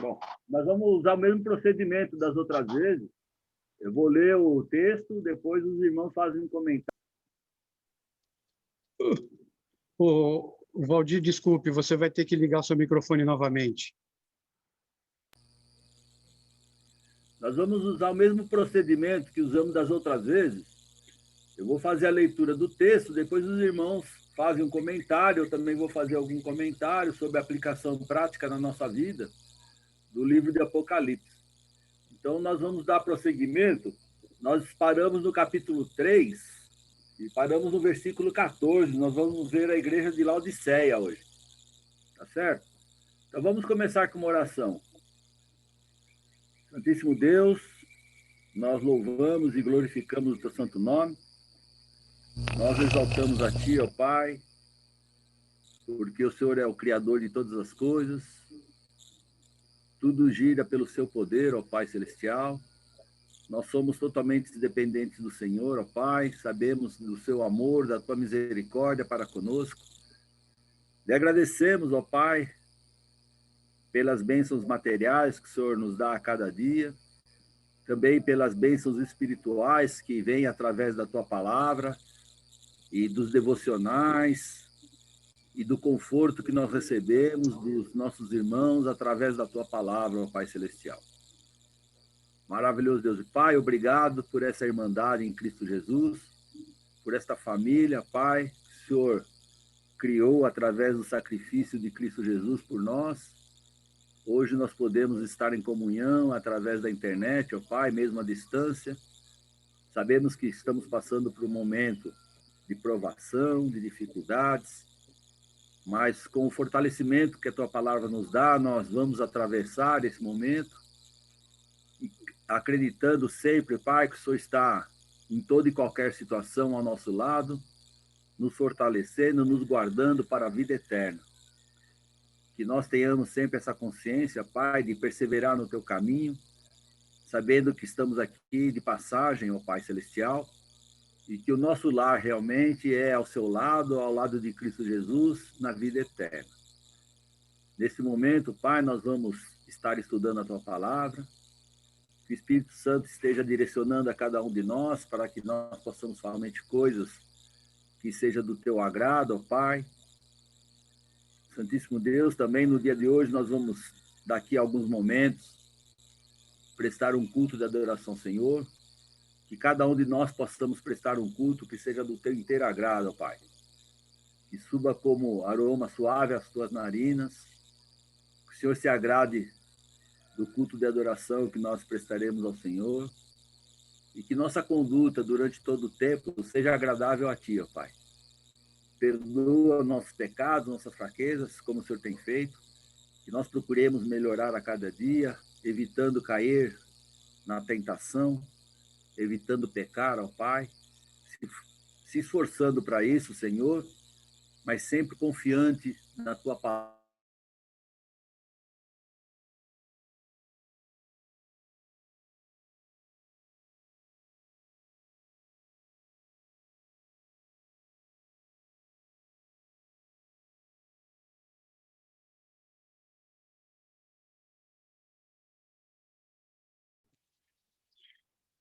Bom, nós vamos usar o mesmo procedimento das outras vezes. Eu vou ler o texto, depois os irmãos fazem um comentário. O Valdir, desculpe, você vai ter que ligar seu microfone novamente. Nós vamos usar o mesmo procedimento que usamos das outras vezes. Eu vou fazer a leitura do texto, depois os irmãos fazem um comentário, eu também vou fazer algum comentário sobre a aplicação prática na nossa vida do livro de Apocalipse. Então, nós vamos dar prosseguimento. Nós paramos no capítulo 3 e paramos no versículo 14. Nós vamos ver a igreja de Laodiceia hoje. Tá certo? Então, vamos começar com uma oração. Santíssimo Deus, nós louvamos e glorificamos o teu santo nome. Nós exaltamos a ti, ó Pai, porque o Senhor é o Criador de todas as coisas. Tudo gira pelo seu poder, ó Pai Celestial. Nós somos totalmente dependentes do Senhor, ó Pai. Sabemos do seu amor, da tua misericórdia para conosco. Lhe agradecemos, ó Pai, pelas bênçãos materiais que o Senhor nos dá a cada dia. Também pelas bênçãos espirituais que vêm através da tua palavra e dos devocionais e do conforto que nós recebemos dos nossos irmãos através da tua palavra, ó Pai Celestial. Maravilhoso Deus e Pai, obrigado por essa irmandade em Cristo Jesus, por esta família, Pai, que o Senhor criou através do sacrifício de Cristo Jesus por nós. Hoje nós podemos estar em comunhão através da internet, ó Pai, mesmo à distância. Sabemos que estamos passando por um momento de provação, de dificuldades, mas com o fortalecimento que a tua palavra nos dá, nós vamos atravessar esse momento, acreditando sempre, Pai, que o Senhor está em toda e qualquer situação ao nosso lado, nos fortalecendo, nos guardando para a vida eterna. Que nós tenhamos sempre essa consciência, Pai, de perseverar no teu caminho, sabendo que estamos aqui de passagem, ó Pai Celestial, e que o nosso lar realmente é ao seu lado, ao lado de Cristo Jesus, na vida eterna. Nesse momento, Pai, nós vamos estar estudando a tua palavra, que o Espírito Santo esteja direcionando a cada um de nós, para que nós possamos falar somente coisas que seja do teu agrado, ó Pai. Santíssimo Deus, também no dia de hoje nós vamos, daqui a alguns momentos, prestar um culto de adoração ao Senhor, que cada um de nós possamos prestar um culto que seja do teu inteiro agrado, ó Pai. Que suba como aroma suave às tuas narinas, que o Senhor se agrade do culto de adoração que nós prestaremos ao Senhor, e que nossa conduta durante todo o tempo seja agradável a ti, ó Pai. Perdoa nossos pecados, nossas fraquezas, como o Senhor tem feito, que nós procuremos melhorar a cada dia, evitando cair na tentação, evitando pecar ao Pai, se esforçando para isso, Senhor, mas sempre confiante na tua palavra.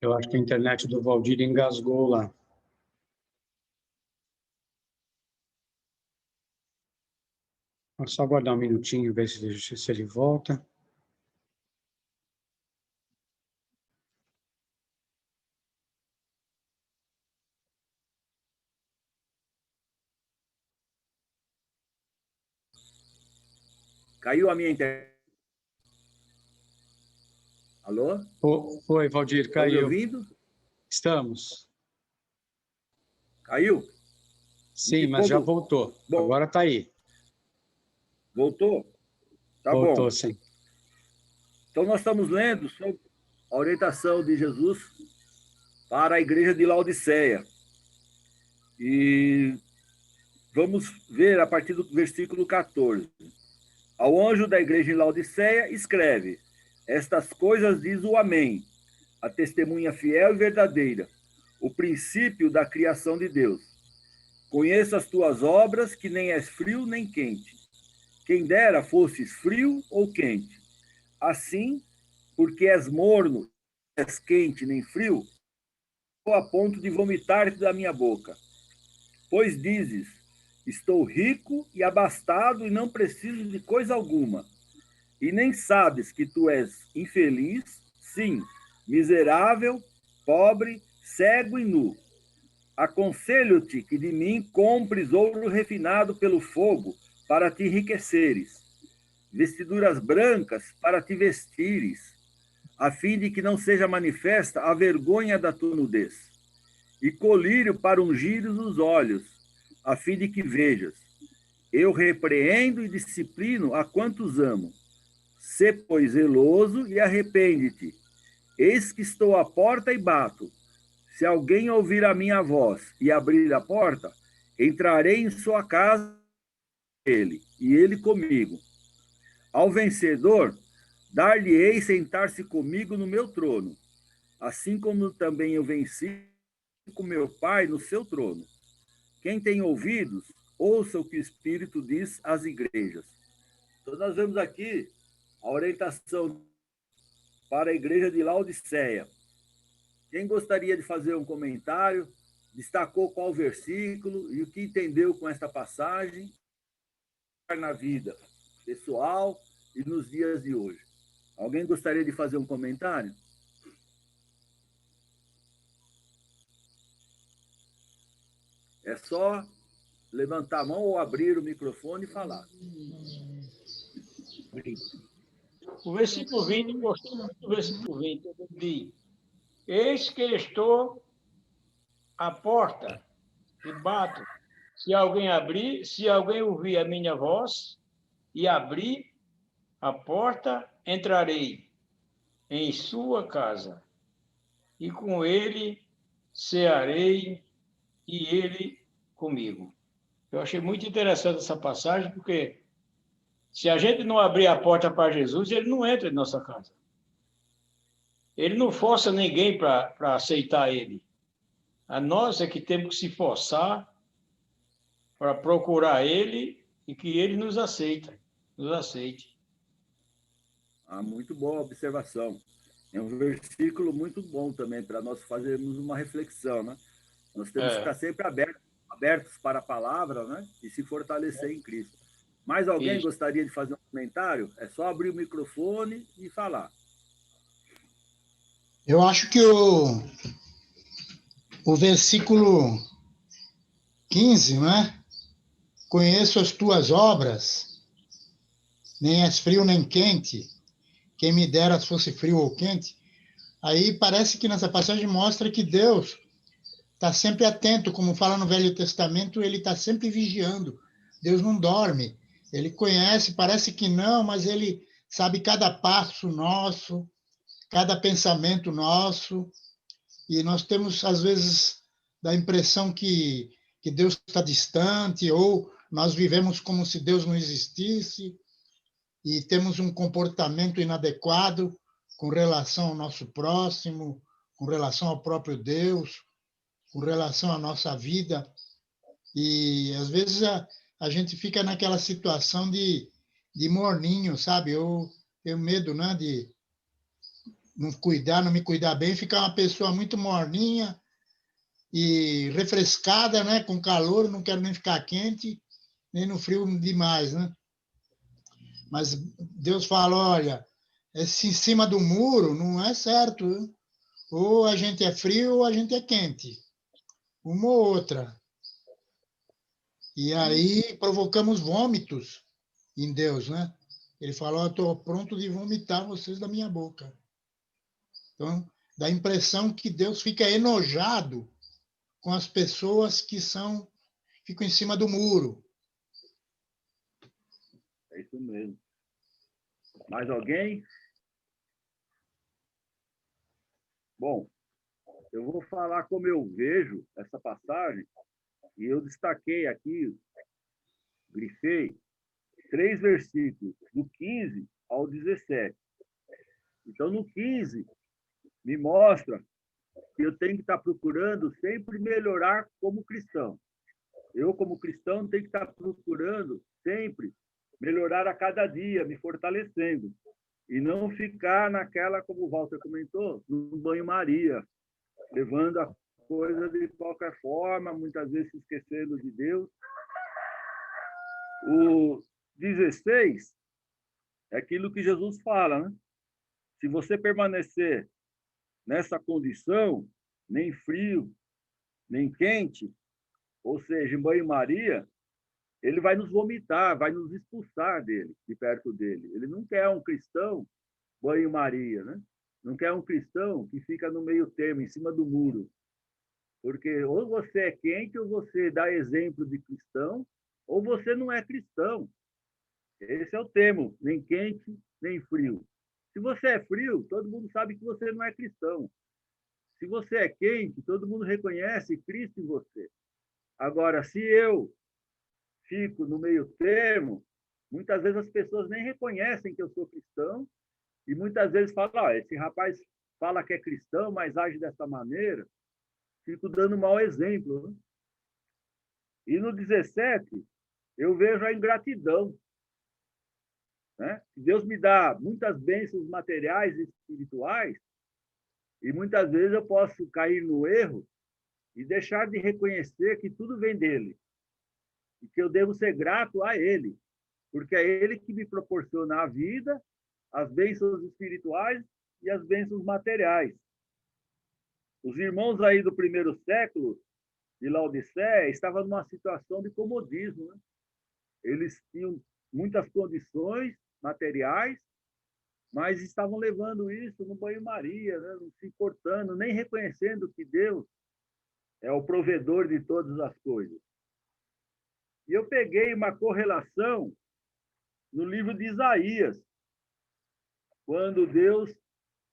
Eu acho que a internet do Valdir engasgou lá. Vou só aguardar um minutinho, ver se ele volta. Caiu a minha internet. Alô? Oi, Valdir, caiu. Estão me ouvindo? Estamos. Caiu? Sim, mas já voltou. Bom, agora está aí. Voltou? Tá voltou, bom. Voltou, sim. Então, nós estamos lendo sobre a orientação de Jesus para a igreja de Laodiceia. E vamos ver a partir do versículo 14. Ao anjo da igreja em Laodiceia, escreve: estas coisas diz o Amém, a testemunha fiel e verdadeira, o princípio da criação de Deus. Conheço as tuas obras, que nem és frio nem quente. Quem dera fosses frio ou quente. Assim, porque és morno, não és quente nem frio, estou a ponto de vomitar-te da minha boca. Pois dizes, estou rico e abastado e não preciso de coisa alguma. E nem sabes que tu és infeliz, sim, miserável, pobre, cego e nu. Aconselho-te que de mim compres ouro refinado pelo fogo, para te enriqueceres, vestiduras brancas para te vestires, a fim de que não seja manifesta a vergonha da tua nudez, e colírio para ungires os olhos, a fim de que vejas. Eu repreendo e disciplino a quantos amo. Sê, pois, zeloso e arrepende-te. Eis que estou à porta e bato. Se alguém ouvir a minha voz e abrir a porta, entrarei em sua casa, ele, e ele comigo. Ao vencedor, dar-lhe-ei sentar-se comigo no meu trono, assim como também eu venci com meu Pai no seu trono. Quem tem ouvidos, ouça o que o Espírito diz às igrejas. Então, nós vemos aqui a orientação para a igreja de Laodiceia. Quem gostaria de fazer um comentário, destacou qual versículo e o que entendeu com esta passagem na vida pessoal e nos dias de hoje. Alguém gostaria de fazer um comentário? É só levantar a mão ou abrir o microfone e falar. O versículo 20, gostei muito do versículo 20. Ele diz: Eis que estou à porta e bato. Se alguém ouvir a minha voz e abrir a porta, entrarei em sua casa e com ele cearei e ele comigo. Eu achei muito interessante essa passagem, porque se a gente não abrir a porta para Jesus, ele não entra em nossa casa. Ele não força ninguém para aceitar ele. A nós é que temos que se forçar para procurar ele e que ele nos aceite. Muito boa observação. É um versículo muito bom também para nós fazermos uma reflexão, né? Nós temos que estar sempre abertos para a palavra, né? E se fortalecer em Cristo. Mais alguém Isso. gostaria de fazer um comentário? É só abrir o microfone e falar. Eu acho que o versículo 15, né? Conheço as tuas obras, nem és frio nem quente. Quem me dera se fosse frio ou quente. Aí parece que nessa passagem mostra que Deus está sempre atento, como fala no Velho Testamento, ele está sempre vigiando. Deus não dorme. Ele conhece, parece que não, mas ele sabe cada passo nosso, cada pensamento nosso. E nós temos, às vezes, a impressão que Deus está distante, ou nós vivemos como se Deus não existisse, e temos um comportamento inadequado com relação ao nosso próximo, com relação ao próprio Deus, com relação à nossa vida. E, às vezes, a gente fica naquela situação de morninho, sabe? Eu tenho medo, né, de não me cuidar bem, ficar uma pessoa muito morninha e refrescada, né, com calor, não quero nem ficar quente, nem no frio demais, né? Mas Deus fala, olha, esse em cima do muro não é certo, viu? Ou a gente é frio ou a gente é quente, uma ou outra. E aí provocamos vômitos em Deus, né? Ele falou, eu estou pronto de vomitar vocês da minha boca. Então, dá a impressão que Deus fica enojado com as pessoas que ficam em cima do muro. É isso mesmo. Mais alguém? Bom, eu vou falar como eu vejo essa passagem, e eu destaquei aqui, grifei, 3 versículos, do 15 ao 17. Então, no 15, me mostra que eu tenho que estar procurando sempre melhorar como cristão. Eu, como cristão, tenho que estar procurando sempre melhorar a cada dia, me fortalecendo. e não ficar naquela, como o Walter comentou, no banho-maria, levando a coisa de qualquer forma, muitas vezes se esquecendo de Deus. O 16 é aquilo que Jesus fala, né? Se você permanecer nessa condição, nem frio, nem quente, ou seja, em banho-maria, ele vai nos vomitar, vai nos expulsar dele, de perto dele. Ele não quer um cristão banho-maria, né? Não quer um cristão que fica no meio termo, em cima do muro. Porque ou você é quente, ou você dá exemplo de cristão, ou você não é cristão. Esse é o termo, nem quente, nem frio. Se você é frio, todo mundo sabe que você não é cristão. Se você é quente, todo mundo reconhece Cristo em você. Agora, se eu fico no meio termo, muitas vezes as pessoas nem reconhecem que eu sou cristão e muitas vezes falam, esse rapaz fala que é cristão, mas age dessa maneira. Fico dando mau exemplo. Né? E no 17, eu vejo a ingratidão. Né? Deus me dá muitas bênçãos materiais e espirituais e muitas vezes eu posso cair no erro e deixar de reconhecer que tudo vem dele e que eu devo ser grato a ele, porque é ele que me proporciona a vida, as bênçãos espirituais e as bênçãos materiais. Os irmãos aí do primeiro século de Laodiceia estavam numa situação de comodismo. Né? Eles tinham muitas condições materiais, mas estavam levando isso no banho-maria, né? Não se importando, nem reconhecendo que Deus é o provedor de todas as coisas. E eu peguei uma correlação no livro de Isaías, quando Deus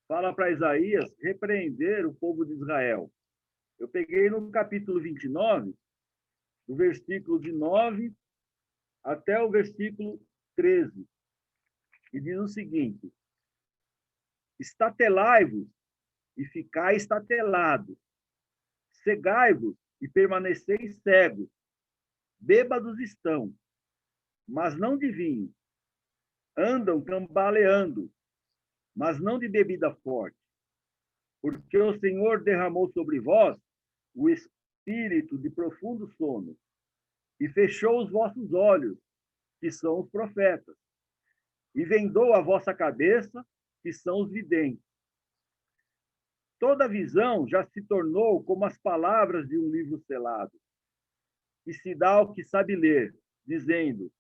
fala para Isaías repreender o povo de Israel. Eu peguei no capítulo 29, do versículo de 9 até o versículo 13, e diz o seguinte: estatelai-vos e ficai estatelados, cegai-vos e permaneceis cegos, bêbados estão, mas não de vinho, andam cambaleando, mas não de bebida forte, porque o Senhor derramou sobre vós o espírito de profundo sono e fechou os vossos olhos, que são os profetas, e vendou a vossa cabeça, que são os videntes. Toda visão já se tornou como as palavras de um livro selado, que se dá ao que sabe ler, dizendo: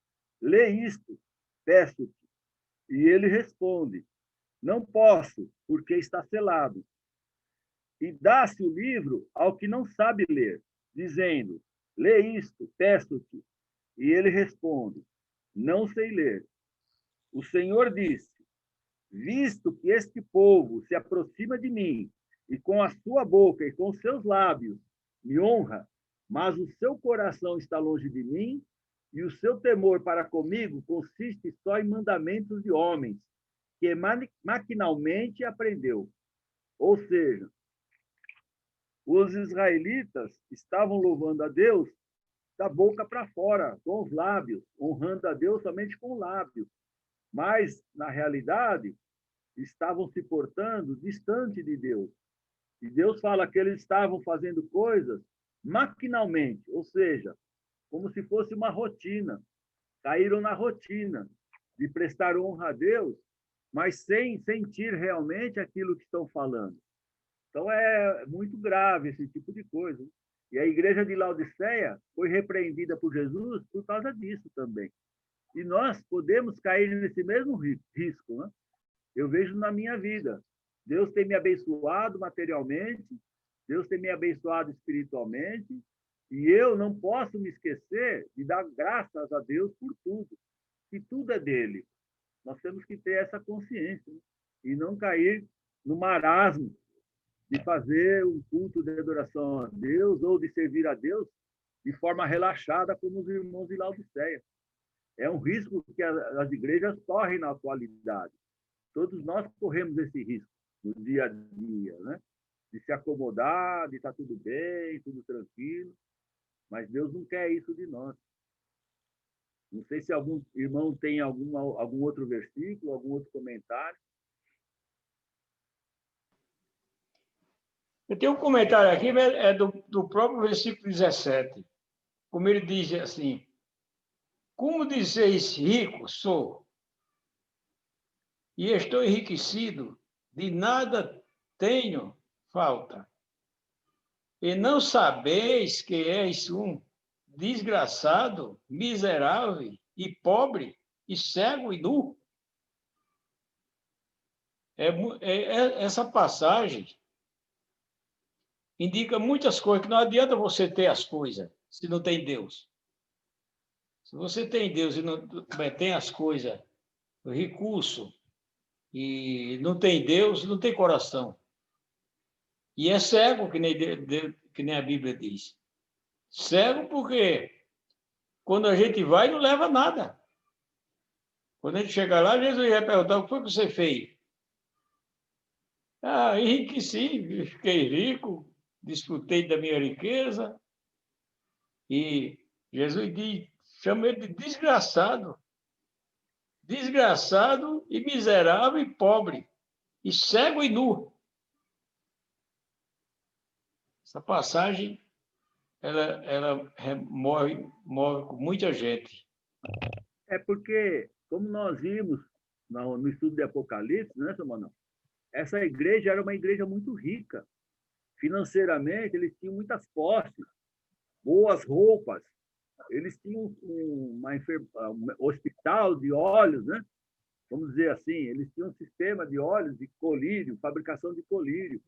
lê isto, peço-te. E ele responde: não posso, porque está selado. E dá-se o livro ao que não sabe ler, dizendo: lê isto, peço-te. E ele responde: não sei ler. O Senhor disse: visto que este povo se aproxima de mim, e com a sua boca e com seus lábios me honra, mas o seu coração está longe de mim, e o seu temor para comigo consiste só em mandamentos de homens, que maquinalmente aprendeu. Ou seja, os israelitas estavam louvando a Deus da boca para fora, com os lábios, honrando a Deus somente com os lábios. Mas, na realidade, estavam se portando distante de Deus. E Deus fala que eles estavam fazendo coisas maquinalmente, ou seja, como se fosse uma rotina. Caíram na rotina de prestar honra a Deus, mas sem sentir realmente aquilo que estão falando. Então, é muito grave esse tipo de coisa. E a igreja de Laodiceia foi repreendida por Jesus por causa disso também. E nós podemos cair nesse mesmo risco. Né? Eu vejo na minha vida. Deus tem me abençoado materialmente, Deus tem me abençoado espiritualmente, e eu não posso me esquecer de dar graças a Deus por tudo, que tudo é dele. Nós temos que ter essa consciência, né? E não cair no marasmo de fazer um culto de adoração a Deus ou de servir a Deus de forma relaxada, como os irmãos de Laodiceia. É um risco que as igrejas correm na atualidade. Todos nós corremos esse risco no dia a dia, né? De se acomodar, de estar tudo bem, tudo tranquilo. Mas Deus não quer isso de nós. Não sei se algum irmão tem algum outro versículo, algum outro comentário. Eu tenho um comentário aqui, é do próprio versículo 17. Como ele diz assim: como dizeis rico sou, e estou enriquecido, de nada tenho falta. E não sabeis que és um desgraçado, miserável e pobre, e cego e nu? Essa passagem indica muitas coisas, que não adianta você ter as coisas se não tem Deus. Se você tem Deus e não tem as coisas, o recurso, e não tem Deus, não tem coração. E é cego, que nem a Bíblia diz. Cego porque quando a gente vai, não leva nada. Quando a gente chega lá, Jesus vai perguntar: o que foi que você fez? Ah, enriqueci, fiquei rico, desfrutei da minha riqueza. E Jesus chama ele de desgraçado. Desgraçado e miserável e pobre, e cego e nu. Essa passagem, ela move com muita gente. É porque, como nós vimos no estudo de Apocalipse, né, Samuel? Essa igreja era uma igreja muito rica. Financeiramente, eles tinham muitas posses, boas roupas. Eles tinham um hospital de óleos, né? Vamos dizer assim, eles tinham um sistema de óleos, de colírio, fabricação de colírio.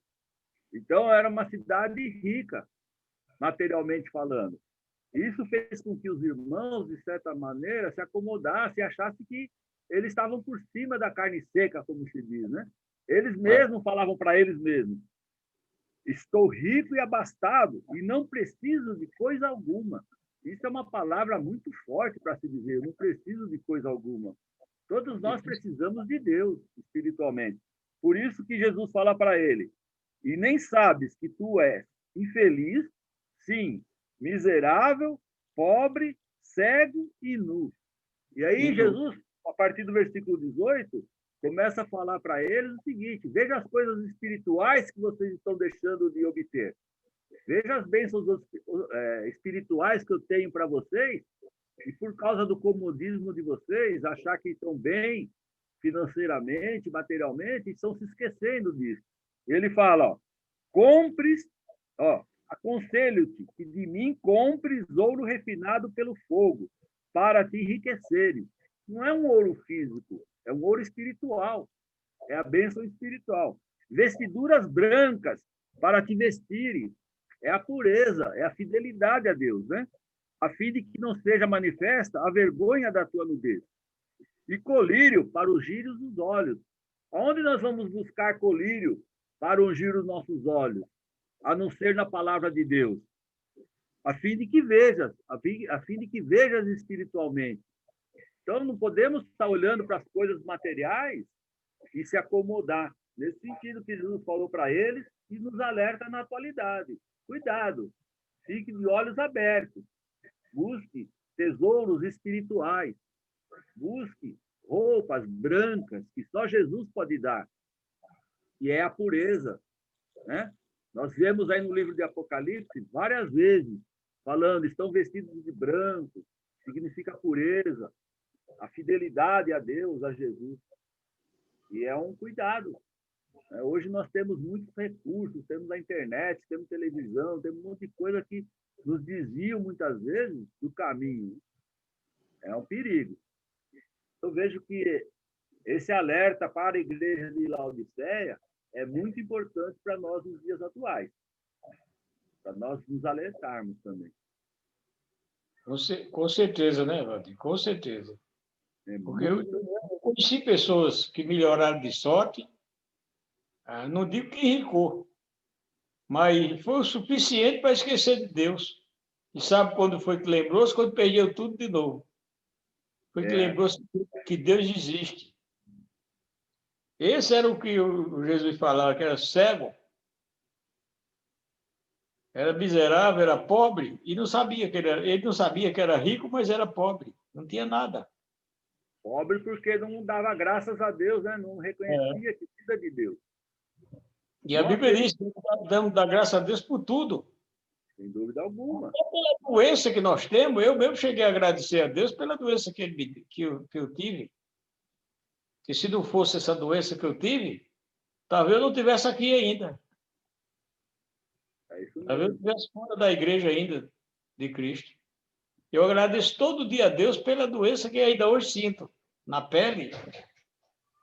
Então, era uma cidade rica, materialmente falando. Isso fez com que os irmãos, de certa maneira, se acomodassem e achassem que eles estavam por cima da carne seca, como se diz, né? Eles mesmos falavam para eles mesmos: estou rico e abastado e não preciso de coisa alguma. Isso é uma palavra muito forte para se dizer: eu não preciso de coisa alguma. Todos nós precisamos de Deus, espiritualmente. Por isso que Jesus fala para ele: e nem sabes que tu és infeliz, sim, miserável, pobre, cego e nu. E aí Jesus, a partir do versículo 18, começa a falar para eles o seguinte: veja as coisas espirituais que vocês estão deixando de obter. Veja as bênçãos espirituais que eu tenho para vocês, e por causa do comodismo de vocês, achar que estão bem financeiramente, materialmente, estão se esquecendo disso. Ele fala: compres, aconselho-te que de mim compres ouro refinado pelo fogo, para te enriqueceres. Não é um ouro físico, é um ouro espiritual. É a bênção espiritual. Vestiduras brancas para te vestirem. É a pureza, é a fidelidade a Deus, né? A fim de que não seja manifesta a vergonha da tua nudez. E colírio para ungir os olhos. Onde nós vamos buscar colírio para ungir os nossos olhos? A não ser na palavra de Deus. A fim de que vejas, a fim de que vejas espiritualmente. Então, não podemos estar olhando para as coisas materiais e se acomodar. Nesse sentido que Jesus falou para eles e nos alerta na atualidade. Cuidado, fique de olhos abertos. Busque tesouros espirituais. Busque roupas brancas que só Jesus pode dar. E é a pureza, né? Nós vemos aí no livro de Apocalipse várias vezes falando: estão vestidos de branco, significa pureza, a fidelidade a Deus, a Jesus. E é um cuidado. Hoje nós temos muitos recursos, temos a internet, temos televisão, temos um monte de coisa que nos desviam muitas vezes do caminho. É um perigo. Eu vejo que esse alerta para a igreja de Laodiceia é muito importante para nós nos dias atuais, para nós nos alertarmos também. Com certeza, né, Valdir? Com certeza. Porque eu conheci pessoas que melhoraram de sorte, não digo que enricou, mas foi o suficiente para esquecer de Deus. E sabe quando foi que lembrou-se? Quando perdeu tudo de novo. Foi que lembrou-se que Deus existe. Esse era o que o Jesus falava, que era cego, era miserável, era pobre, e não sabia que ele não sabia que era rico, mas era pobre. Não tinha nada. Pobre porque não dava graças a Deus, né? Não reconhecia que precisa de Deus. E a Bíblia diz que damos dar graças a Deus por tudo. Sem dúvida alguma. Pela doença que nós temos, eu mesmo cheguei a agradecer a Deus pela doença que eu tive. Que se não fosse essa doença que eu tive, talvez eu não estivesse aqui ainda. É isso Talvez eu mesmo. estivesse fora da igreja ainda de Cristo. Eu agradeço todo dia a Deus pela doença que ainda hoje sinto na pele,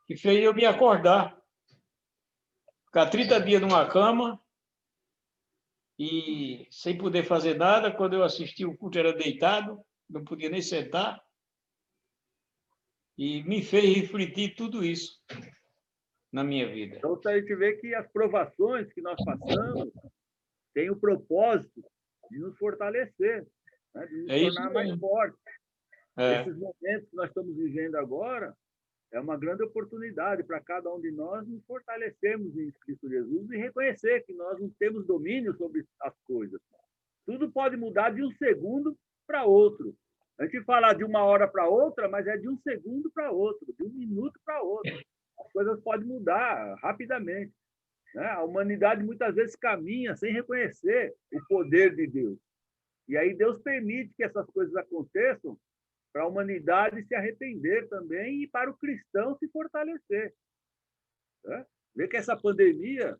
que fez eu me acordar. Ficar 30 dias numa cama e sem poder fazer nada. Quando eu assisti o culto era deitado, não podia nem sentar. E me fez refletir tudo isso na minha vida. Então, a gente vê que as provações que nós passamos têm o propósito de nos fortalecer, né? De nos tornar mais fortes. Esses momentos que nós estamos vivendo agora é uma grande oportunidade para cada um de nós nos fortalecermos em Cristo Jesus e reconhecer que nós não temos domínio sobre as coisas. Tudo pode mudar de um segundo para outro. A gente fala de uma hora para outra, mas é de um segundo para outro, de um minuto para outro. As coisas podem mudar rapidamente, né? A humanidade muitas vezes caminha sem reconhecer o poder de Deus. E aí Deus permite que essas coisas aconteçam para a humanidade se arrepender também e para o cristão se fortalecer, né? Vê que essa pandemia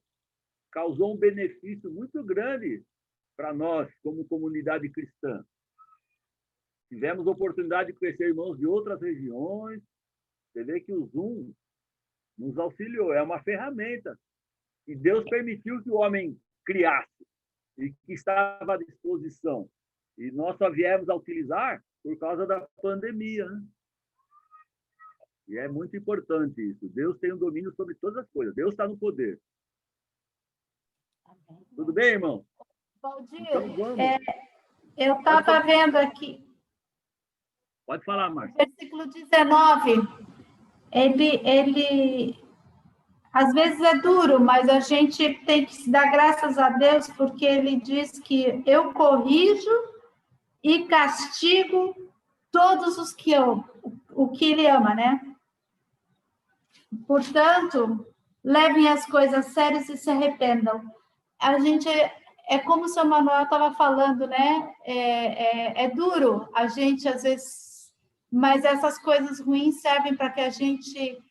causou um benefício muito grande para nós, como comunidade cristã. Tivemos a oportunidade de conhecer irmãos de outras regiões. Você vê que o Zoom nos auxiliou, é uma ferramenta. E Deus permitiu que o homem criasse e que estava à disposição. E nós só viemos a utilizar por causa da pandemia, né? E é muito importante isso. Deus tem o domínio sobre todas as coisas. Deus está no poder. Tudo bem, irmão? Valdir, Então, vamos. eu estava vendo aqui. Pode falar, Márcia. Versículo 19. Ele às vezes é duro, mas a gente tem que se dar graças a Deus, porque ele diz que eu corrijo e castigo todos os que o que ele ama, né? Portanto, levem as coisas sérias e se arrependam. A gente é como o seu Manuel estava falando, né? É duro a gente às vezes, mas essas coisas ruins servem para que a gente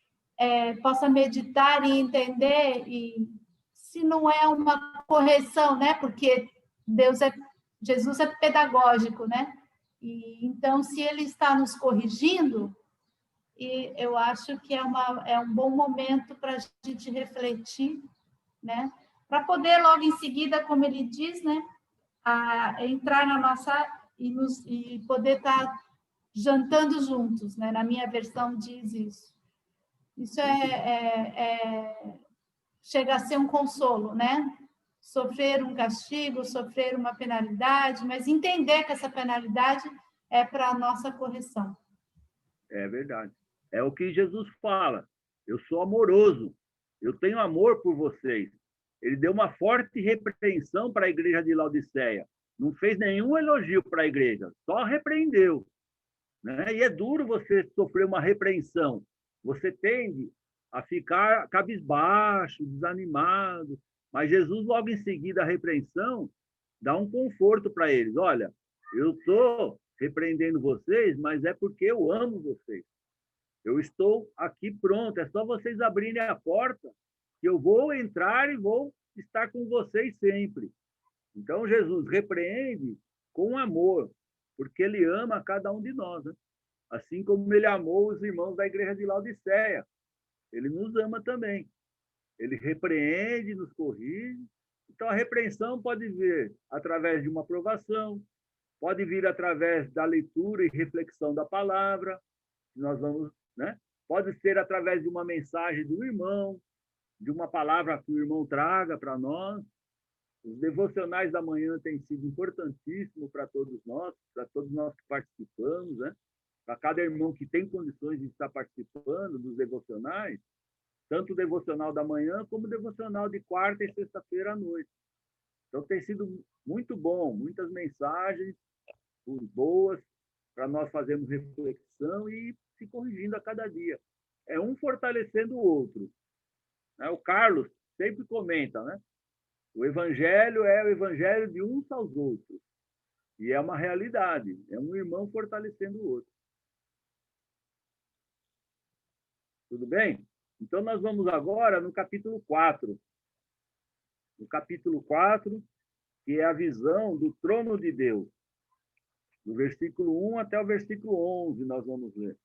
possa meditar e entender, e se não é uma correção, né? Porque Jesus é pedagógico, né? E então, se ele está nos corrigindo, e eu acho que é um bom momento para a gente refletir, né? Para poder logo em seguida, como ele diz, né? Entrar na nossa e poder estar jantando juntos, né? Na minha versão diz isso. Isso chega a ser um consolo, né? Sofrer um castigo, sofrer uma penalidade, mas entender que essa penalidade é para a nossa correção. É verdade. É o que Jesus fala. Eu sou amoroso. Eu tenho amor por vocês. Ele deu uma forte repreensão para a igreja de Laodiceia. Não fez nenhum elogio para a igreja, só repreendeu, né? E é duro você sofrer uma repreensão. Você tende a ficar cabisbaixo, desanimado. Mas Jesus, logo em seguida, a repreensão, dá um conforto para eles. Olha, eu estou repreendendo vocês, mas é porque eu amo vocês. Eu estou aqui pronto, é só vocês abrirem a porta, que eu vou entrar e vou estar com vocês sempre. Então, Jesus repreende com amor, porque ele ama cada um de nós, né? Assim como ele amou os irmãos da igreja de Laodiceia. Ele nos ama também. Ele repreende, nos corrige. Então, a repreensão pode vir através de uma aprovação, pode vir através da leitura e reflexão da palavra, nós vamos, né? Pode ser através de uma mensagem do irmão, de uma palavra que o irmão traga para nós. Os devocionais da manhã têm sido importantíssimos para todos nós que participamos, né? Para cada irmão que tem condições de estar participando dos devocionais, tanto o devocional da manhã como o devocional de quarta e sexta-feira à noite. Então, tem sido muito bom, muitas mensagens boas para nós fazermos reflexão e se corrigindo a cada dia. É um fortalecendo o outro. O Carlos sempre comenta, né? O evangelho é o evangelho de uns aos outros. E é uma realidade. É um irmão fortalecendo o outro. Tudo bem? Então, nós vamos agora no capítulo 4. No capítulo 4, que é a visão do trono de Deus. Do versículo 1 até o versículo 11, nós vamos ler.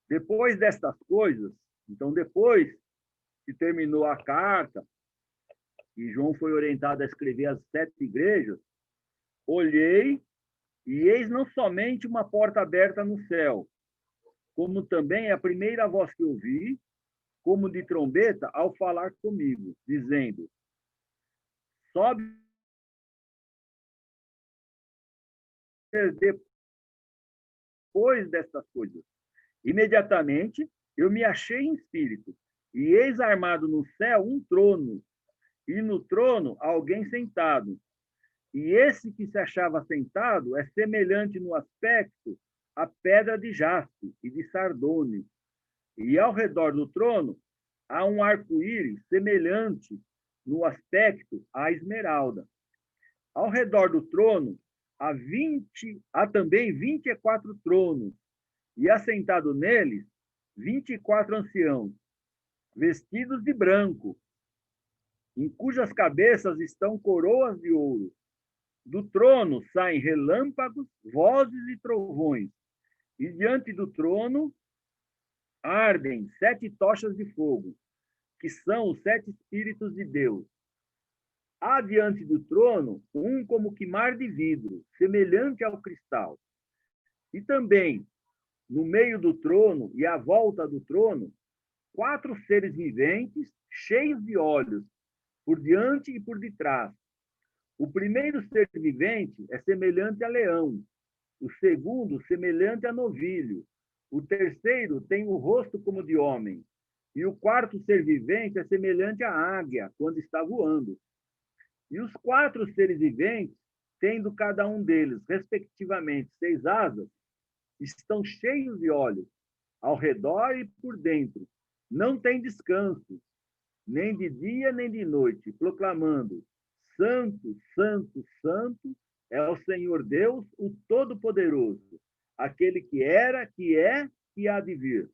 Depois destas coisas, então, depois que terminou a carta, e João foi orientado a escrever as 7 igrejas, olhei, e eis não somente uma porta aberta no céu, como também a primeira voz que ouvi, como de trombeta, ao falar comigo, dizendo: sobe depois destas coisas. Imediatamente eu me achei em espírito, e eis armado no céu um trono, e no trono alguém sentado. E esse que se achava sentado é semelhante no aspecto à pedra de jaspe e de sardônio. E ao redor do trono há um arco-íris semelhante no aspecto à esmeralda. Ao redor do trono há também 24 tronos, e assentado neles 24 anciãos, vestidos de branco, em cujas cabeças estão coroas de ouro. Do trono saem relâmpagos, vozes e trovões, e diante do trono ardem 7 tochas de fogo, que são os 7 Espíritos de Deus. Há diante do trono um como que mar de vidro, semelhante ao cristal. E também, no meio do trono e à volta do trono, 4 seres viventes, cheios de olhos, por diante e por detrás. O primeiro ser vivente é semelhante a leão, o segundo semelhante a novilho, o terceiro tem o rosto como de homem, e o quarto ser vivente é semelhante à águia, quando está voando. E os 4 seres viventes, tendo cada um deles, respectivamente, 6 asas, estão cheios de olhos, ao redor e por dentro. Não tem descanso, nem de dia nem de noite, proclamando: Santo, Santo, Santo é o Senhor Deus, o Todo-Poderoso, aquele que era, que é e há de vir.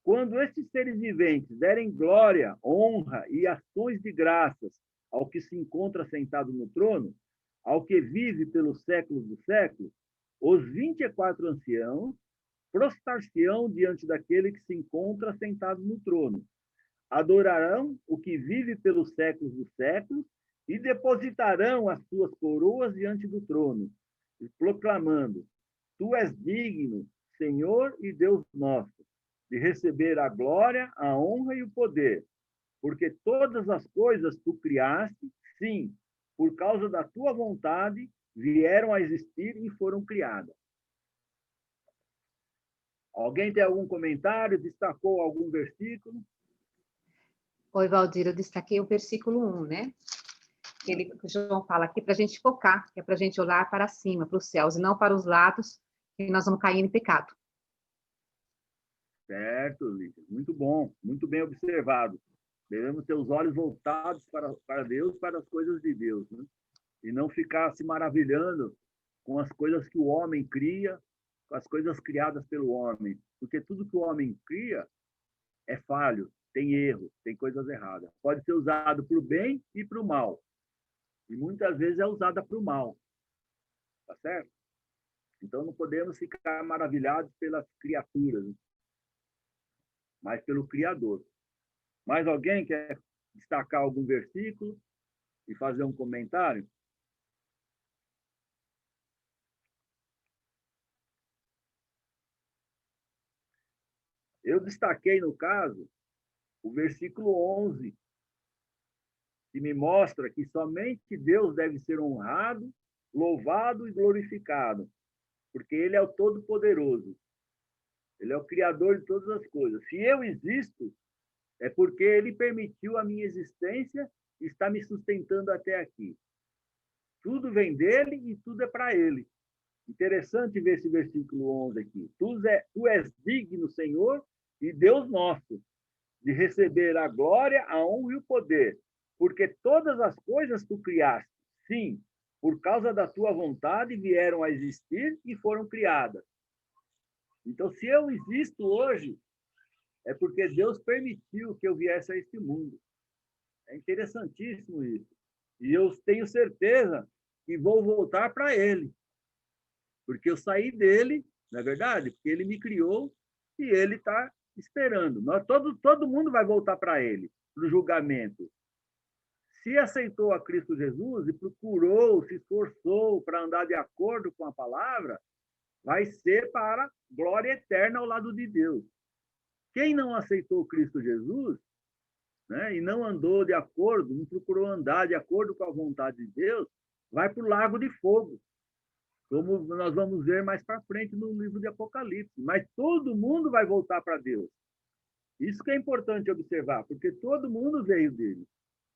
Quando estes seres viventes derem glória, honra e ações de graças ao que se encontra sentado no trono, ao que vive pelos séculos dos séculos, os 24 anciãos prostrar-se-ão diante daquele que se encontra sentado no trono. Adorarão o que vive pelos séculos dos séculos e depositarão as suas coroas diante do trono, proclamando: Tu és digno, Senhor e Deus nosso, de receber a glória, a honra e o poder, porque todas as coisas tu criaste, sim, por causa da tua vontade, vieram a existir e foram criadas. Alguém tem algum comentário? Destacou algum versículo? Oi, Valdir, eu destaquei o versículo 1, né? O João fala aqui para a gente focar, que é para a gente olhar para cima, para os céus, e não para os lados, que nós vamos cair em pecado. Certo, Lídia. Muito bom, muito bem observado. Devemos ter os olhos voltados para Deus, para as coisas de Deus, né? E não ficar se maravilhando com as coisas que o homem cria, com as coisas criadas pelo homem. Porque tudo que o homem cria é falho, tem erro, tem coisas erradas. Pode ser usado para o bem e para o mal. E muitas vezes é usada para o mal. Tá certo? Então não podemos ficar maravilhados pelas criaturas, mas pelo Criador. Mais alguém quer destacar algum versículo e fazer um comentário? Eu destaquei, no caso, o versículo 11, que me mostra que somente Deus deve ser honrado, louvado e glorificado, porque Ele é o Todo-Poderoso. Ele é o Criador de todas as coisas. Se eu existo, é porque Ele permitiu a minha existência e está me sustentando até aqui. Tudo vem dele e tudo é para Ele. Interessante ver esse versículo 11 aqui. Tu és digno, Senhor, e Deus nosso, de receber a glória, a honra e o poder, porque todas as coisas tu criaste, sim, por causa da tua vontade vieram a existir e foram criadas. Então, se eu existo hoje, é porque Deus permitiu que eu viesse a este mundo. É interessantíssimo isso. E eu tenho certeza que vou voltar para Ele. Porque eu saí dele, não é verdade? Porque Ele me criou e Ele está esperando. Todo mundo vai voltar para Ele, para o julgamento. Se aceitou a Cristo Jesus e procurou, se esforçou para andar de acordo com a palavra, vai ser para glória eterna ao lado de Deus. Quem não aceitou Cristo Jesus, né, e não andou de acordo, não procurou andar de acordo com a vontade de Deus, vai para o lago de fogo, como nós vamos ver mais para frente no livro de Apocalipse. Mas todo mundo vai voltar para Deus. Isso que é importante observar, porque todo mundo veio dele.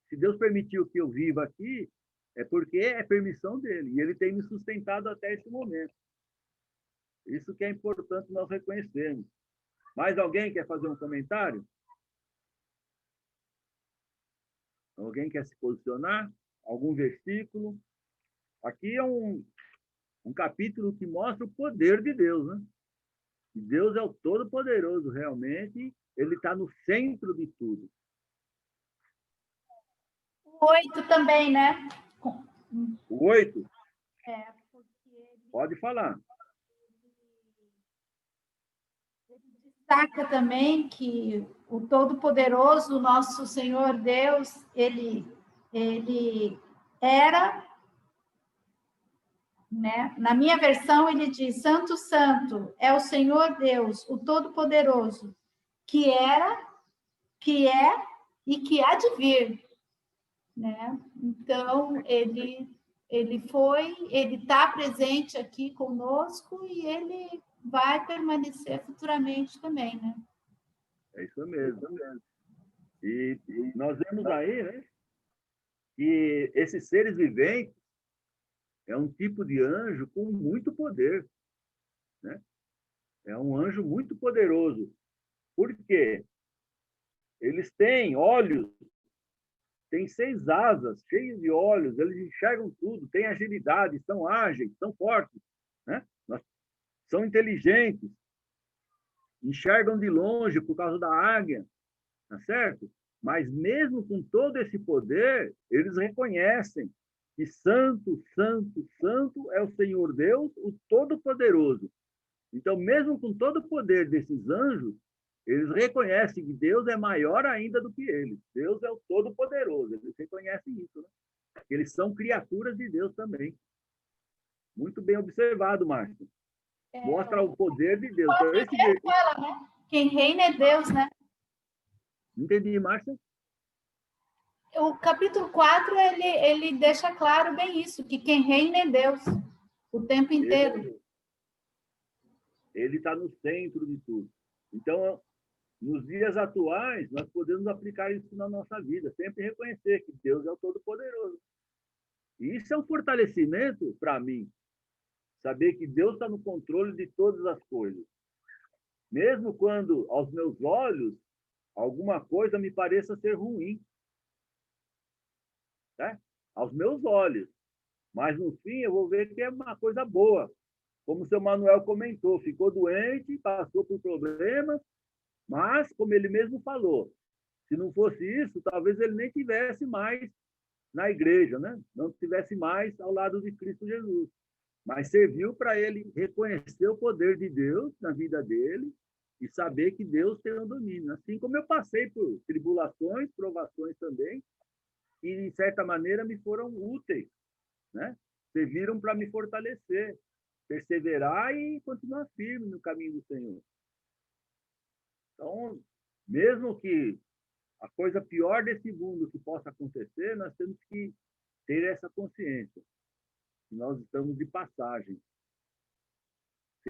Se Deus permitiu que eu viva aqui, é porque é permissão dele, e ele tem me sustentado até esse momento. Isso que é importante nós reconhecermos. Mais alguém quer fazer um comentário? Alguém quer se posicionar? Algum versículo? Aqui é um capítulo que mostra o poder de Deus, né? Deus é o Todo-Poderoso, realmente. Ele está no centro de tudo. O 8 também, né? O 8? Porque ele Pode falar. destaca também que o Todo-Poderoso, nosso Senhor Deus, ele era, né? Na minha versão, ele diz: Santo, Santo é o Senhor Deus, o Todo-Poderoso, que era, que é e que há de vir, né? Então, ele está presente aqui conosco e ele vai permanecer futuramente também, né? É isso mesmo. E nós vemos aí, né, que esses seres viventes é um tipo de anjo com muito poder, né? É um anjo muito poderoso. Por quê? Eles têm olhos, têm 6 asas, cheios de olhos, eles enxergam tudo, têm agilidade, são ágeis, são fortes, né? São inteligentes, enxergam de longe por causa da águia, tá certo? Mas mesmo com todo esse poder, eles reconhecem que santo, santo, santo é o Senhor Deus, o Todo-Poderoso. Então, mesmo com todo o poder desses anjos, eles reconhecem que Deus é maior ainda do que eles. Deus é o Todo-Poderoso. Eles reconhecem isso, né? Eles são criaturas de Deus também. Muito bem observado, Márcio. Mostra o poder de Deus. Então, esse... fala, né? Quem reina é Deus, né? Entendi, Márcia? O capítulo 4, ele deixa claro bem isso, que quem reina é Deus o tempo inteiro. Ele está no centro de tudo. Então, nos dias atuais, nós podemos aplicar isso na nossa vida, sempre reconhecer que Deus é o Todo-Poderoso. E isso é um fortalecimento para mim, saber que Deus está no controle de todas as coisas. Mesmo quando, aos meus olhos, alguma coisa me pareça ser ruim. Né? Aos meus olhos. Mas, no fim, eu vou ver que é uma coisa boa. Como o seu Manuel comentou, ficou doente, passou por problemas, mas, como ele mesmo falou, se não fosse isso, talvez ele nem tivesse mais na igreja, né? Não estivesse mais ao lado de Cristo Jesus. Mas serviu para ele reconhecer o poder de Deus na vida dele e saber que Deus tem o domínio. Assim como eu passei por tribulações, provações também, que, de certa maneira, me foram úteis, né? Serviram para me fortalecer, perseverar e continuar firme no caminho do Senhor. Então, mesmo que a coisa pior desse mundo que possa acontecer, nós temos que ter essa consciência, que nós estamos de passagem.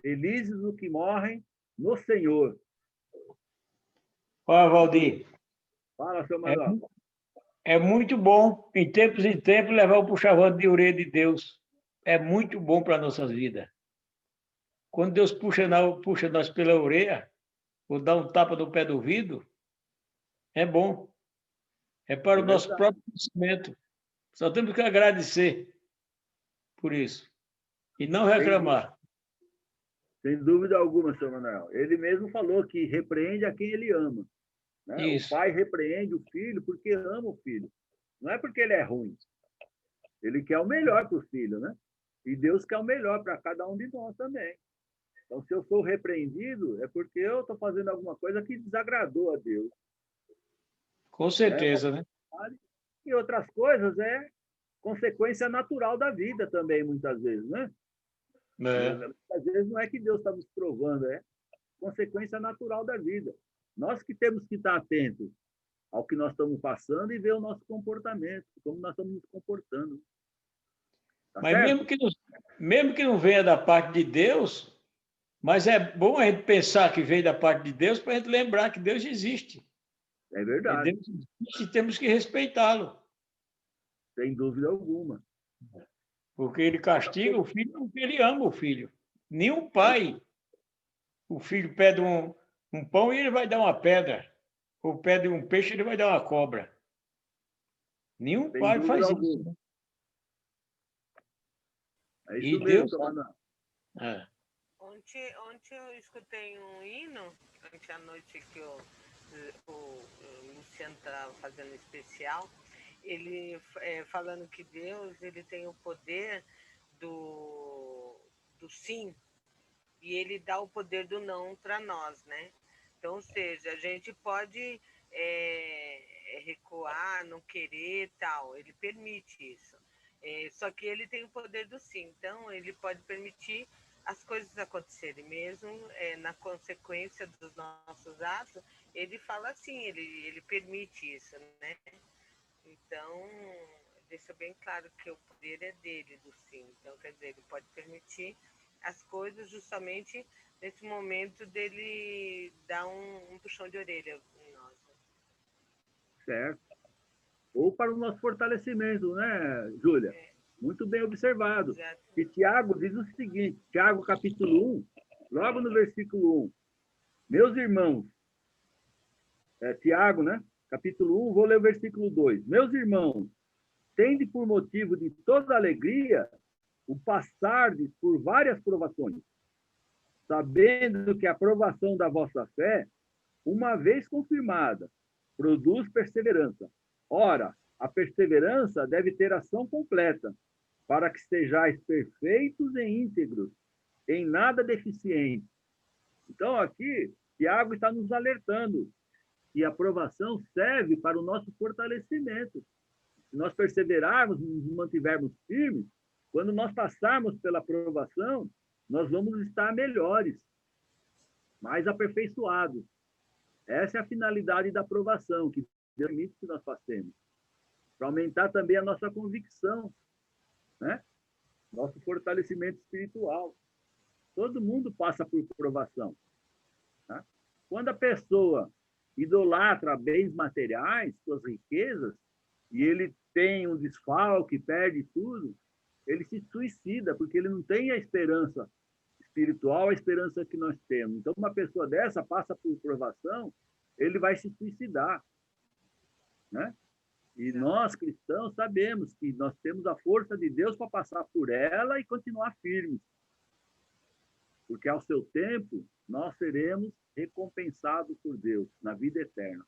Felizes os que morrem no Senhor. Ó, Valdir. Fala, seu Manuel. É muito bom, em tempos, levar o puxa-voz de orelha de Deus. É muito bom para as nossas vidas. quando Deus puxa nós pela orelha, ou dá um tapa no pé do ouvido, é bom. É para o nosso próprio crescimento. Só temos que agradecer por isso. E não reclamar. Sem dúvida alguma, senhor Manuel. Ele mesmo falou que repreende a quem ele ama. Né? O pai repreende o filho porque ama o filho. Não é porque ele é ruim. Ele quer o melhor para o filho, né? E Deus quer o melhor para cada um de nós também. Então, se eu sou repreendido, é porque eu estou fazendo alguma coisa que desagradou a Deus. Com certeza, né? E outras coisas é consequência natural da vida também, muitas vezes, né? Às vezes não é que Deus está nos provando, é consequência natural da vida. Nós que temos que estar atentos ao que nós estamos passando e ver o nosso comportamento, como nós estamos nos comportando. Tá Mas certo? mesmo que não venha da parte de Deus, mas é bom a gente pensar que veio da parte de Deus para a gente lembrar que Deus existe. É verdade. Deus existe e temos que respeitá-lo. Sem dúvida alguma. Porque ele castiga o filho porque ele ama o filho. Nenhum pai, o filho pede um pão e ele vai dar uma pedra. Ou pede um peixe, ele vai dar uma cobra. Nenhum Sem pai faz dúvida isso. alguma. É E isso Deus... mesmo, Ana. Ontem eu escutei um hino, ontem à noite que o Luciano estava fazendo especial, ele falando que Deus ele tem o poder do sim, e ele dá o poder do não para nós, né? Então, ou seja, a gente pode recuar, não querer tal, ele permite isso. Só que ele tem o poder do sim, então ele pode permitir as coisas acontecerem, mesmo na consequência dos nossos atos, ele fala assim, ele permite isso, né? Então, deixa bem claro que o poder é dele, do sim. Então, quer dizer, ele pode permitir as coisas justamente nesse momento dele dar um puxão de orelha em nós. Certo. Ou para o nosso fortalecimento, né, Júlia? Muito bem observado. Exato. E Tiago diz o seguinte, Tiago capítulo 1, logo no versículo 1. Meus irmãos, Tiago, né? Capítulo 1, vou ler o versículo 2. Meus irmãos, tende por motivo de toda alegria o passardes por várias provações, sabendo que a provação da vossa fé, uma vez confirmada, produz perseverança. Ora, a perseverança deve ter ação completa, para que sejais perfeitos e íntegros, em nada deficientes. Então, aqui, Tiago está nos alertando que a provação serve para o nosso fortalecimento. Se nós perseverarmos, nos mantivermos firmes, quando nós passarmos pela provação, nós vamos estar melhores, mais aperfeiçoados. Essa é a finalidade da provação, que Deus permite que nós passemos. Para aumentar também a nossa convicção, né? Nosso fortalecimento espiritual. Todo mundo passa por provação. Tá? Quando a pessoa idolatra bens materiais, suas riquezas, e ele tem um desfalque, perde tudo, ele se suicida, porque ele não tem a esperança espiritual, a esperança que nós temos. Então, uma pessoa dessa passa por provação, ele vai se suicidar, né? E nós, cristãos, sabemos que nós temos a força de Deus para passar por ela e continuar firmes. Porque, ao seu tempo, nós seremos recompensados por Deus na vida eterna.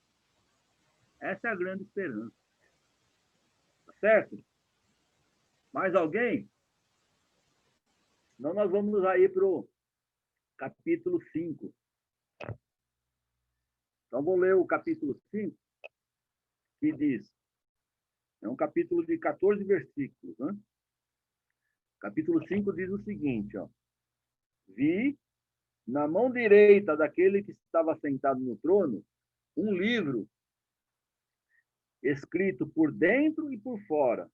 Essa é a grande esperança. Tá certo? Mais alguém? Senão nós vamos aí para o capítulo 5. Então, vou ler o capítulo 5, que diz... É um capítulo de 14 versículos, né? Capítulo 5 diz o seguinte, ó. Vi, na mão direita daquele que estava sentado no trono, um livro escrito por dentro e por fora,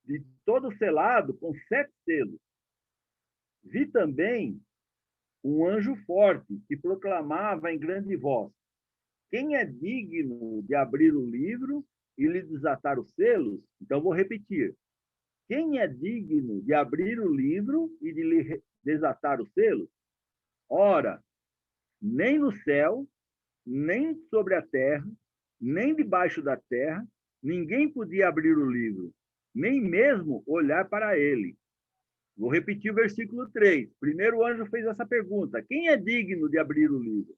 de todo selado com 7 selos. Vi também um anjo forte que proclamava em grande voz: quem é digno de abrir o livro e lhe desatar os selos? Então, vou repetir. Quem é digno de abrir o livro e de lhe desatar os selos? Ora, nem no céu, nem sobre a terra, nem debaixo da terra, ninguém podia abrir o livro, nem mesmo olhar para ele. Vou repetir o versículo 3. Primeiro o anjo fez essa pergunta: quem é digno de abrir o livro?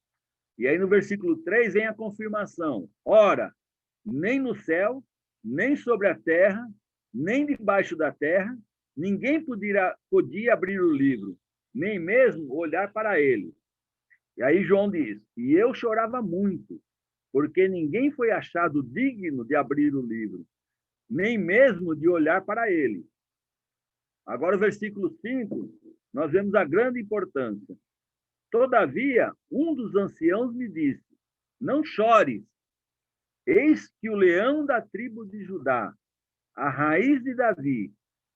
E aí no versículo 3 vem a confirmação: ora, nem no céu, nem sobre a terra, nem debaixo da terra, ninguém podia abrir o livro, nem mesmo olhar para ele. E aí João diz: e eu chorava muito, porque ninguém foi achado digno de abrir o livro, nem mesmo de olhar para ele. Agora, o versículo 5, nós vemos a grande importância. Todavia, um dos anciãos me disse: não chores, eis que o leão da tribo de Judá, a raiz de Davi,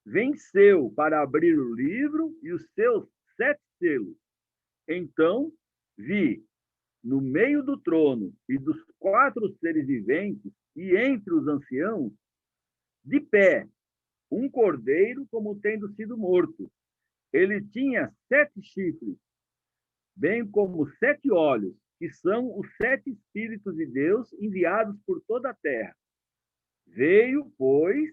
venceu para abrir o livro e os seus 7 selos. Então, vi, no meio do trono e dos 4 seres viventes, e entre os anciãos, de pé, um cordeiro como tendo sido morto. Ele tinha 7 chifres, bem como 7 olhos, que são os 7 Espíritos de Deus enviados por toda a terra. Veio, pois,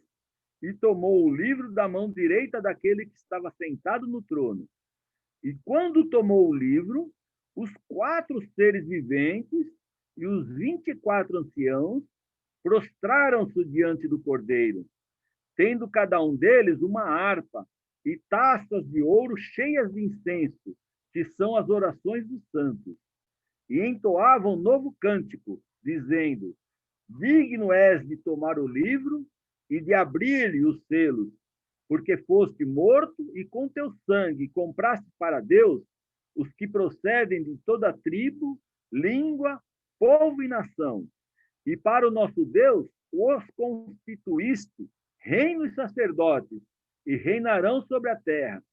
e tomou o livro da mão direita daquele que estava sentado no trono. E quando tomou o livro, os 4 seres viventes e os 24 anciãos prostraram-se diante do cordeiro, tendo cada um deles uma harpa e taças de ouro cheias de incenso, que são as orações dos santos. E entoavam um novo cântico, dizendo: digno és de tomar o livro e de abrir-lhe os selos, porque foste morto e com teu sangue compraste para Deus os que procedem de toda tribo, língua, povo e nação. E para o nosso Deus os constituíste reino e sacerdotes, e reinarão sobre a terra.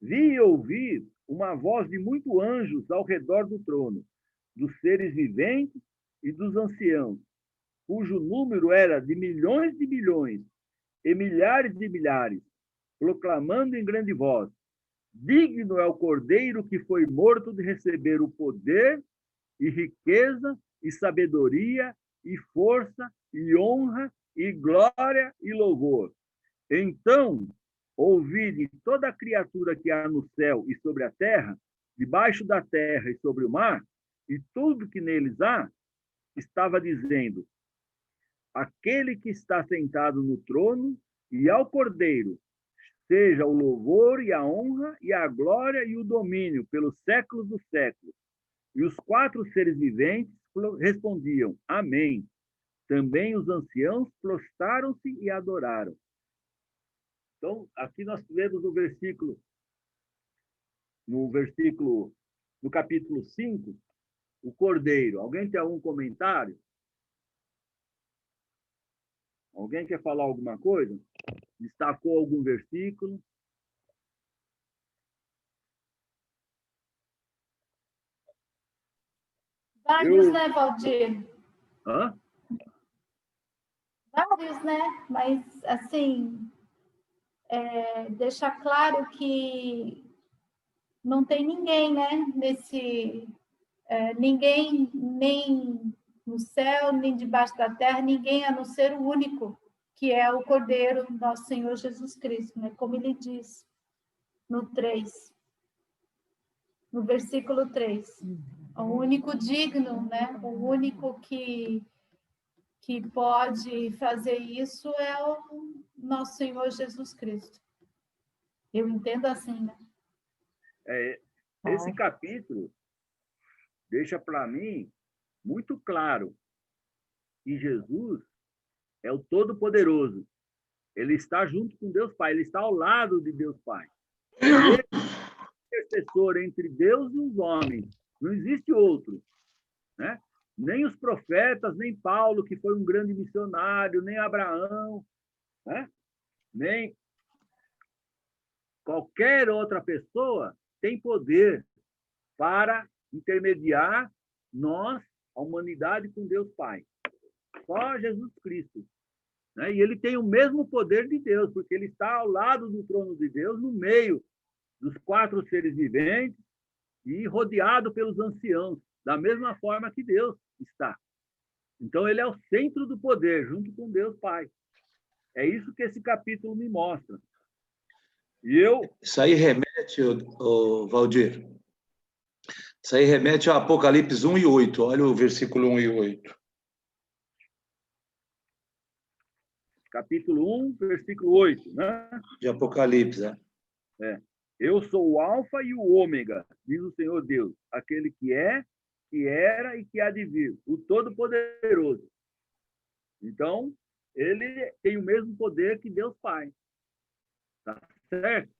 Vi e ouvi uma voz de muitos anjos ao redor do trono, dos seres viventes e dos anciãos, cujo número era de milhões e milhares de milhares, proclamando em grande voz: digno é o cordeiro que foi morto de receber o poder e riqueza e sabedoria e força e honra e glória e louvor. Então ouvi de toda a criatura que há no céu e sobre a terra, debaixo da terra e sobre o mar, e tudo que neles há, estava dizendo: aquele que está sentado no trono e ao Cordeiro, seja o louvor e a honra e a glória e o domínio pelos séculos dos séculos. E os 4 seres viventes respondiam: amém. Também os anciãos prostraram-se e adoraram. Então, aqui nós tivemos no capítulo 5, o Cordeiro. Alguém tem algum comentário? Alguém quer falar alguma coisa? Destacou algum versículo? Vários, né, Valdir? Hã? Vários, né? Mas, assim, deixar claro que não tem ninguém, né, ninguém, nem no céu, nem debaixo da terra, ninguém a não ser o único, que é o Cordeiro, nosso Senhor Jesus Cristo, né? Como ele diz no 3, no versículo 3. O único digno, né? O único que pode fazer isso é o nosso Senhor Jesus Cristo. Eu entendo assim, né? Esse capítulo deixa para mim muito claro que Jesus é o Todo-Poderoso. Ele está junto com Deus Pai, ele está ao lado de Deus Pai. Ele é o intercessor entre Deus e os homens. Não existe outro, né? Nem os profetas, nem Paulo, que foi um grande missionário, nem Abraão, né? Nem qualquer outra pessoa tem poder para intermediar nós, a humanidade, com Deus Pai. Só Jesus Cristo. Né? E ele tem o mesmo poder de Deus, porque ele está ao lado do trono de Deus, no meio dos 4 seres viventes e rodeado pelos anciãos, da mesma forma que Deus está. Então, ele é o centro do poder, junto com Deus Pai. É isso que esse capítulo me mostra. E Isso aí remete, Valdir, isso aí remete a Apocalipse 1 e 8. Olha o versículo 1 e 8. Capítulo 1, versículo 8, né? De Apocalipse, Eu sou o Alfa e o Ômega, diz o Senhor Deus, aquele que é, que era e que há de vir, o Todo-Poderoso. Então, ele tem o mesmo poder que Deus Pai. Tá certo?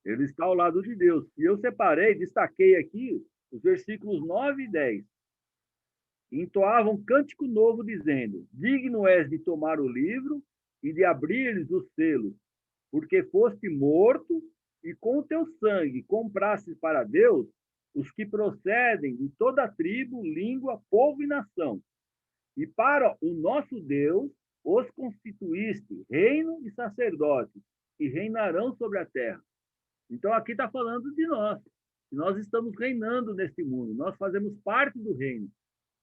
Ele está ao lado de Deus. E eu separei, destaquei aqui os versículos 9 e 10. Entoavam cântico novo, dizendo: digno és de tomar o livro e de abrir-lhes os selos, porque foste morto e com o teu sangue compraste para Deus os que procedem de toda tribo, língua, povo e nação. E para o nosso Deus os constituíste reino e sacerdote, e reinarão sobre a terra. Então, aqui está falando de nós. Nós estamos reinando neste mundo. Nós fazemos parte do reino.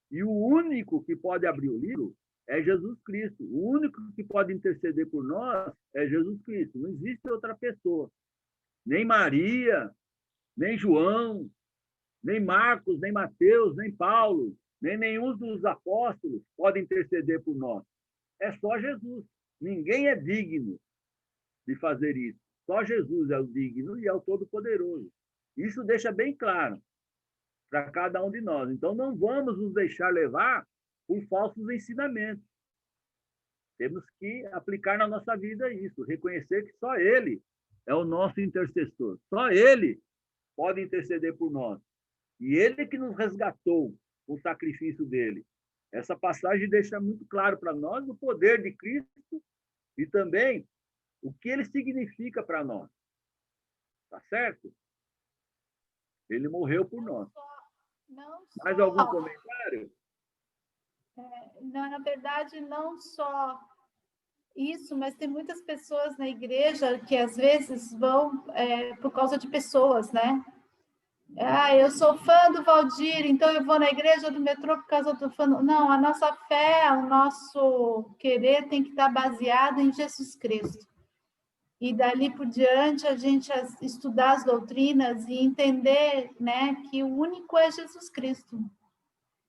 E o único que pode abrir o livro é Jesus Cristo. O único que pode interceder por nós é Jesus Cristo. Não existe outra pessoa. Nem Maria, nem João, nem Marcos, nem Mateus, nem Paulo, nem nenhum dos apóstolos podem interceder por nós. É só Jesus. Ninguém é digno de fazer isso. Só Jesus é o digno e é o Todo-Poderoso. Isso deixa bem claro para cada um de nós. Então, não vamos nos deixar levar por falsos ensinamentos. Temos que aplicar na nossa vida isso, reconhecer que só Ele é o nosso intercessor. Só Ele pode interceder por nós. E Ele que nos resgatou com o sacrifício dele. Essa passagem deixa muito claro para nós o poder de Cristo e também o que ele significa para nós. Tá certo? Ele morreu por nós. Mais algum comentário? Não, na verdade, não só isso, mas tem muitas pessoas na igreja que às vezes vão por causa de pessoas, né? Eu sou fã do Valdir, então eu vou na igreja do metrô por causa do fã. Não, a nossa fé, o nosso querer tem que estar baseado em Jesus Cristo. E dali por diante a gente estudar as doutrinas e entender, né, que o único é Jesus Cristo.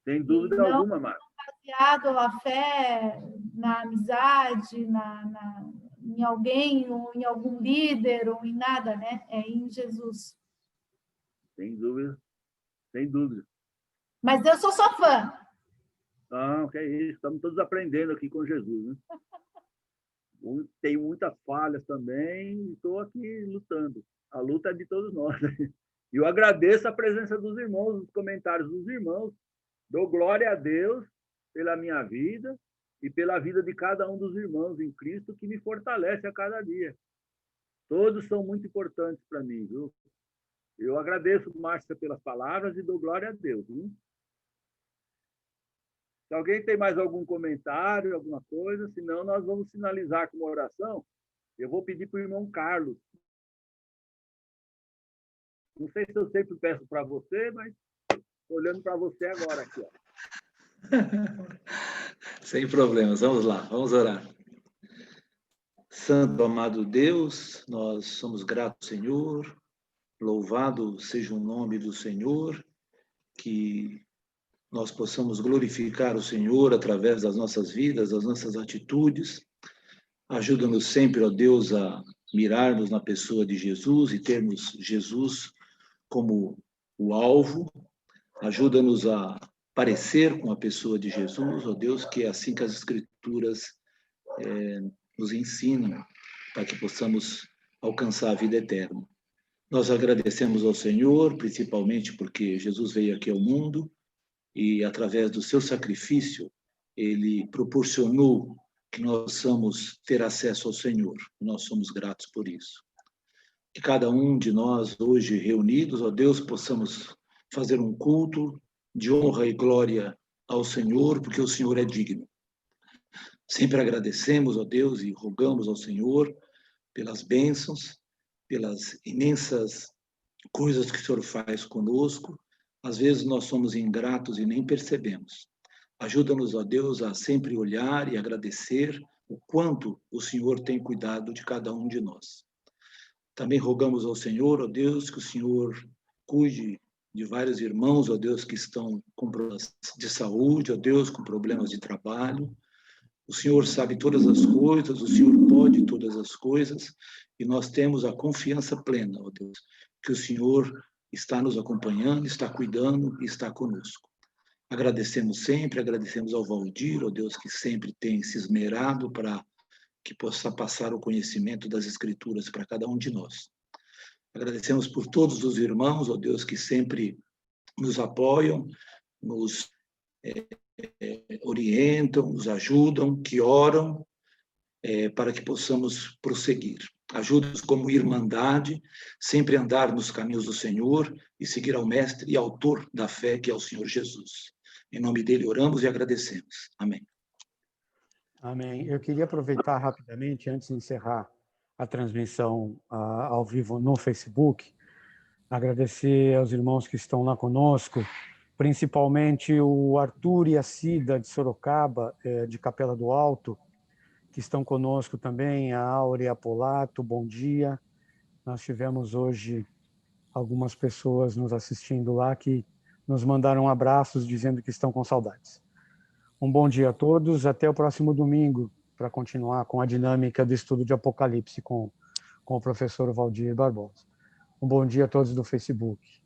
Sem dúvida alguma, Marcos. Baseado a fé na amizade, em alguém, ou em algum líder, ou em nada, né? É em Jesus. Sem dúvida. Sem dúvida. Mas eu sou só fã. Não, que é isso. Estamos todos aprendendo aqui com Jesus, né? Tenho muitas falhas também e estou aqui lutando. A luta é de todos nós. E eu agradeço a presença dos irmãos, os comentários dos irmãos. Dou glória a Deus pela minha vida e pela vida de cada um dos irmãos em Cristo que me fortalece a cada dia. Todos são muito importantes para mim, viu? Eu agradeço, Márcia, pelas palavras e dou glória a Deus. Viu? Se alguém tem mais algum comentário, alguma coisa, senão nós vamos finalizar com uma oração. Eu vou pedir para o irmão Carlos. Não sei se eu sempre peço para você, mas estou olhando para você agora aqui. Ó. Sem problemas, vamos lá, vamos orar. Santo, amado Deus, nós somos gratos, Senhor, louvado seja o nome do Senhor, que nós possamos glorificar o Senhor através das nossas vidas, das nossas atitudes. Ajuda-nos sempre, ó Deus, a mirarmos na pessoa de Jesus e termos Jesus como o alvo. Ajuda-nos a parecer com a pessoa de Jesus, ó Deus, que é assim que as Escrituras nos ensinam, para que possamos alcançar a vida eterna. Nós agradecemos ao Senhor, principalmente porque Jesus veio aqui ao mundo e, através do seu sacrifício, ele proporcionou que nós possamos ter acesso ao Senhor. Nós somos gratos por isso. Que cada um de nós, hoje reunidos, ó Deus, possamos fazer um culto de honra e glória ao Senhor, porque o Senhor é digno. Sempre agradecemos, ó Deus, e rogamos ao Senhor pelas bênçãos, pelas imensas coisas que o Senhor faz conosco. Às vezes nós somos ingratos e nem percebemos. Ajuda-nos, ó Deus, a sempre olhar e agradecer o quanto o Senhor tem cuidado de cada um de nós. Também rogamos ao Senhor, ó Deus, que o Senhor cuide de vários irmãos, ó Deus, que estão com problemas de saúde, ó Deus, com problemas de trabalho. O Senhor sabe todas as coisas, o Senhor pode todas as coisas, e nós temos a confiança plena, ó Deus, que o Senhor está nos acompanhando, está cuidando e está conosco. Agradecemos sempre, agradecemos ao Valdir, ó Deus, que sempre tem se esmerado para que possa passar o conhecimento das Escrituras para cada um de nós. Agradecemos por todos os irmãos, ó Deus, que sempre nos apoiam, nos orientam, nos ajudam, que oram para que possamos prosseguir. Ajuda-nos como irmandade, sempre andar nos caminhos do Senhor e seguir ao Mestre e autor da fé, que é o Senhor Jesus. Em nome dele oramos e agradecemos. Amém. Amém. Eu queria aproveitar rapidamente, antes de encerrar a transmissão ao vivo no Facebook, agradecer aos irmãos que estão lá conosco, principalmente o Arthur e a Cida de Sorocaba, de Capela do Alto, que estão conosco também, a Áurea Polato, bom dia. Nós tivemos hoje algumas pessoas nos assistindo lá que nos mandaram abraços dizendo que estão com saudades. Um bom dia a todos, até o próximo domingo, para continuar com a dinâmica do estudo de Apocalipse com o professor Valdir Barbosa. Um bom dia a todos do Facebook.